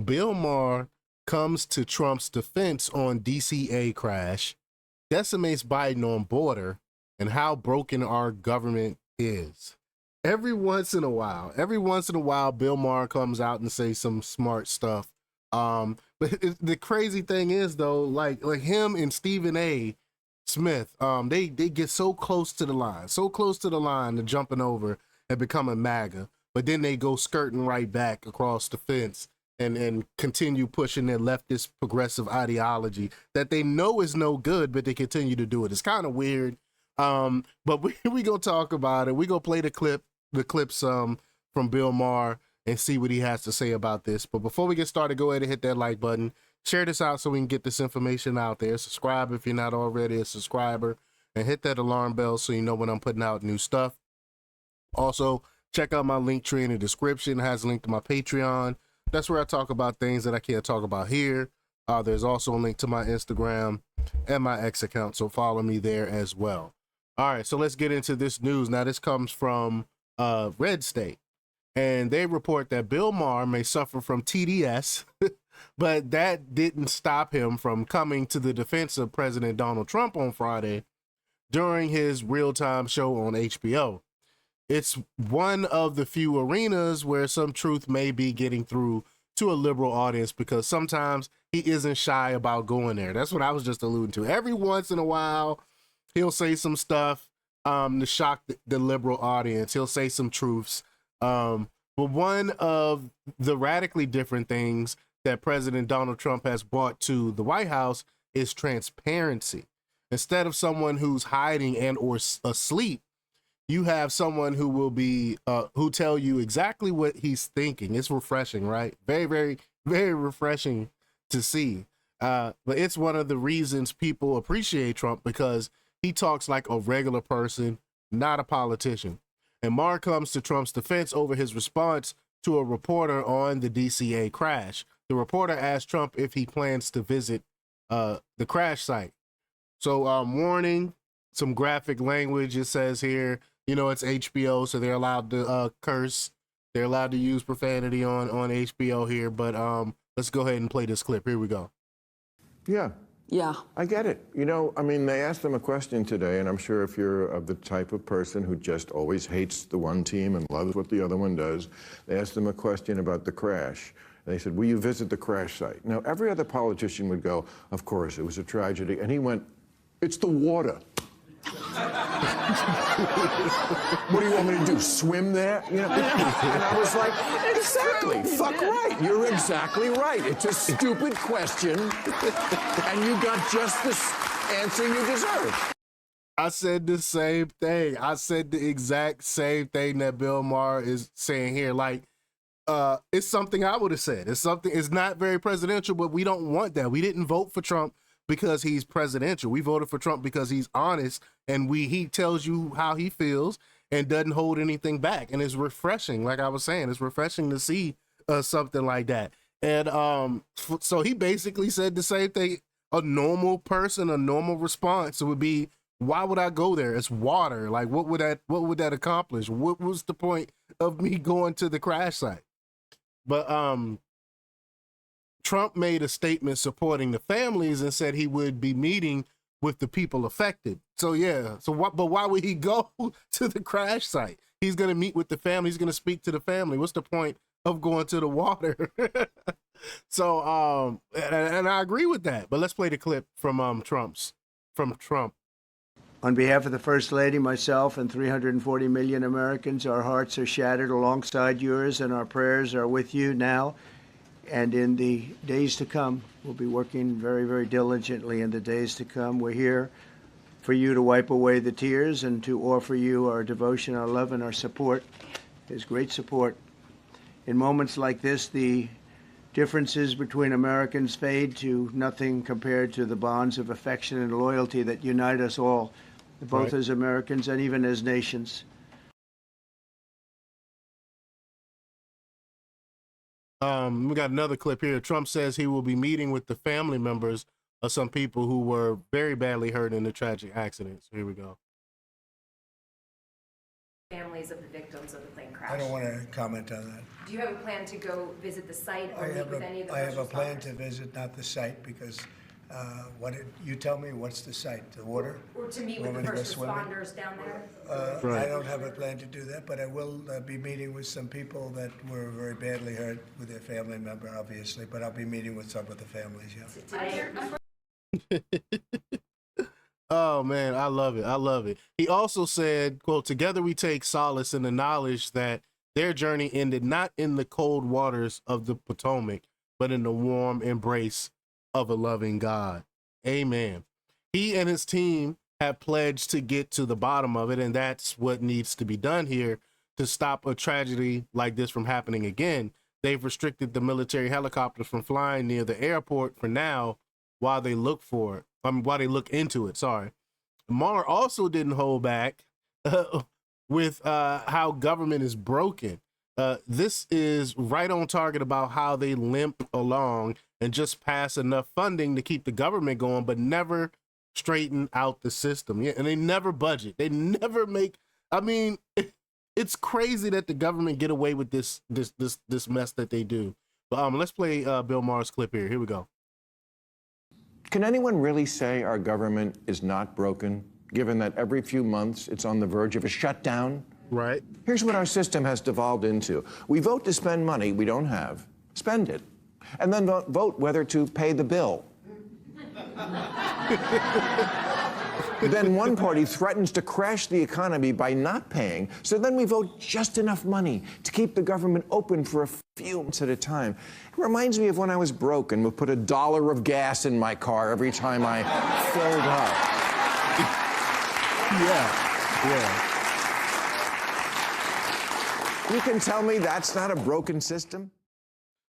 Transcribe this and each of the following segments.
Bill Maher comes to Trump's defense on DCA crash, decimates Biden on border, and how broken our government is. Every once in a while, Bill Maher comes out and says some smart stuff. But the crazy thing is though, like him and Stephen A. Smith, they get so close to the line, to jumping over and becoming MAGA, but then they go skirting right back across the fence and continue pushing their leftist progressive ideology that they know is no good, but they continue to do it. It's kind of weird. But we gonna talk about it. We gonna play the clips from Bill Maher and see what he has to say about this. But before we get started, go ahead and hit that like button. Share this out so we can get this information out there. Subscribe if you're not already a subscriber, and hit that alarm bell so you know when I'm putting out new stuff. Also, check out my link tree in the description. It has a link to my Patreon. That's where I talk about things that I can't talk about here. There's also a link to my Instagram and my X account, so follow me there as well. All right, so let's get into this news. Now, this comes from Red State, and they report that Bill Maher may suffer from TDS, but that didn't stop him from coming to the defense of President Donald Trump on Friday during his real-time show on HBO. It's one of the few arenas where some truth may be getting through to a liberal audience, because sometimes he isn't shy about going there. That's what I was just alluding to. Every once in a while, he'll say some stuff to shock the liberal audience. He'll say some truths. But one of the radically different things that President Donald Trump has brought to the White House is transparency. Instead of someone who's hiding and or asleep, you have someone who will be who tell you exactly what he's thinking. It's refreshing, right? Very, very, very refreshing to see. But it's one of the reasons people appreciate Trump, because he talks like a regular person, not a politician. And Maher comes to Trump's defense over his response to a reporter on the DCA crash. The reporter asked Trump if he plans to visit the crash site. So warning, some graphic language. It says here, it's HBO, so they're allowed to curse. They're allowed to use profanity on HBO here. But let's go ahead and play this clip. Here we go. Yeah. Yeah. I get it. They asked them a question today, and I'm sure if you're of the type of person who just always hates the one team and loves what the other one does, they asked them a question about the crash. And they said, will you visit the crash site? Now, every other politician would go, of course, it was a tragedy. And he went, it's the water. What do you want me to do, swim there? And I was like, exactly, fuck right. You're exactly right. It's a stupid question, and you got just the answer you deserve. I said the same thing. I said the exact same thing that Bill Maher is saying here. Like, it's something I would have said. It's not very presidential, but we don't want that. We didn't vote for Trump because he's presidential. We voted for Trump because he's honest, and he tells you how he feels and doesn't hold anything back. And it's refreshing. Like I was saying, it's refreshing to see something like that. And so he basically said the same thing. A normal person, a normal response would be, why would I go there? It's water. Like, what would that accomplish? What was the point of me going to the crash site? But Trump made a statement supporting the families and said he would be meeting with the people affected. So yeah, but why would he go to the crash site? He's going to meet with the family. He's going to speak to the family. What's the point of going to the water? So and I agree with that. But let's play the clip from Trump. On behalf of the First Lady, myself, and 340 million Americans, our hearts are shattered alongside yours, and our prayers are with you now and in the days to come. We'll be working very, very diligently in the days to come. We're here for you to wipe away the tears and to offer you our devotion, our love, and our support. There's great support. In moments like this, the differences between Americans fade to nothing compared to the bonds of affection and loyalty that unite us all, both as Americans and even as nations. We got another clip here. Trump says he will be meeting with the family members of some people who were very badly hurt in the tragic accident. So here we go. families of the victims of the plane crash. I don't want to comment on that. Do you have a plan to go visit the site or meet with any of the I have a first plan responders? to visit, not the site, because you tell me, what's the site? The water? Or to meet You with want the me to go first swimming? responders down there? I don't have a plan to do that, but I will be meeting with some people that were very badly hurt with their family member, obviously, but I'll be meeting with some of the families, yeah. Oh man, I love it. I love it. He also said, quote, "Together we take solace in the knowledge that their journey ended not in the cold waters of the Potomac, but in the warm embrace of a loving God." Amen. He and his team have pledged to get to the bottom of it, and that's what needs to be done here to stop a tragedy like this from happening again. They've restricted the military helicopters from flying near the airport for now while they look for it. While they look into it, sorry. Maher also didn't hold back with how government is broken. This is right on target about how they limp along and just pass enough funding to keep the government going, but never straighten out the system. Yeah, and they never budget. They never make. I mean, it's crazy that the government get away with this mess that they do. But let's play Bill Maher's clip here. Here we go. Can anyone really say our government is not broken, given that every few months it's on the verge of a shutdown? Right. Here's what our system has devolved into. We vote to spend money we don't have, spend it, and then vote whether to pay the bill. Then one party threatens to crash the economy by not paying, so then we vote just enough money to keep the government open for a few months at a time. It reminds me of when I was broke and would put $1 of gas in my car every time I filled up. Yeah. You can tell me that's not a broken system?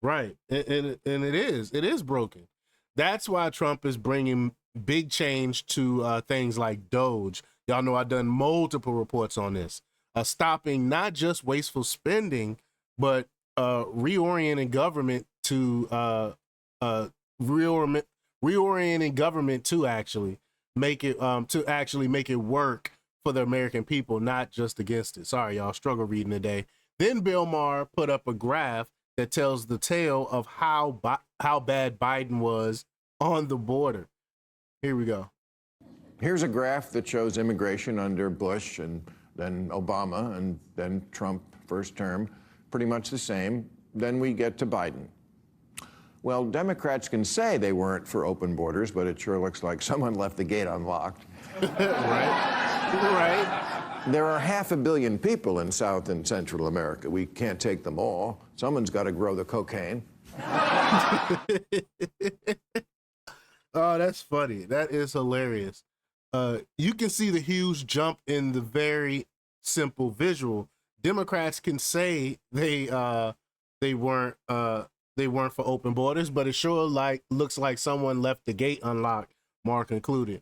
Right. And it is broken. That's why Trump is bringing big change to things like Doge. Y'all know I've done multiple reports on this. Stopping not just wasteful spending, but reorienting government to reorienting government to actually make it work for the American people, not just against it. Sorry, y'all, struggle reading today. Then Bill Maher put up a graph that tells the tale of how bad Biden was on the border. Here we go. Here's a graph that shows immigration under Bush and then Obama and then Trump first term, pretty much the same. Then we get to Biden. Well, Democrats can say they weren't for open borders, but it sure looks like someone left the gate unlocked. Right. There are 500 million people in South and Central America. We can't take them all. Someone's got to grow the cocaine. Oh, that's funny. That is hilarious. You can see the huge jump in the very simple visual. Democrats can say they weren't for open borders, but it sure looks like someone left the gate unlocked, Maher concluded.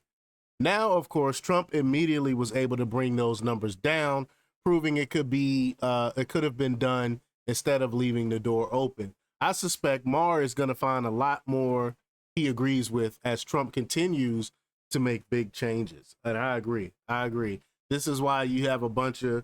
Now, of course, Trump immediately was able to bring those numbers down, proving it could have been done instead of leaving the door open. I suspect Maher is going to find a lot more he agrees with as Trump continues to make big changes. And I agree. This is why you have a bunch of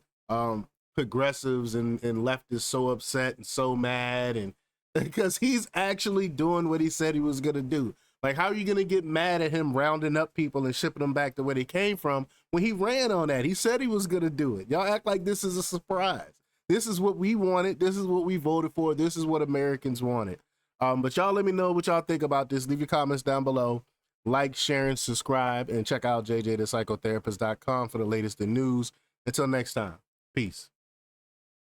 progressives and leftists so upset and so mad, and because he's actually doing what he said he was going to do. Like, how are you going to get mad at him rounding up people and shipping them back to where they came from when he ran on that? He said he was going to do it. Y'all act like this is a surprise. This is what we wanted. This is what we voted for. This is what Americans wanted. But y'all let me know what y'all think about this. Leave your comments down below. Like, share, and subscribe. And check out jjthepsychotherapist.com for the latest in news. Until next time, peace.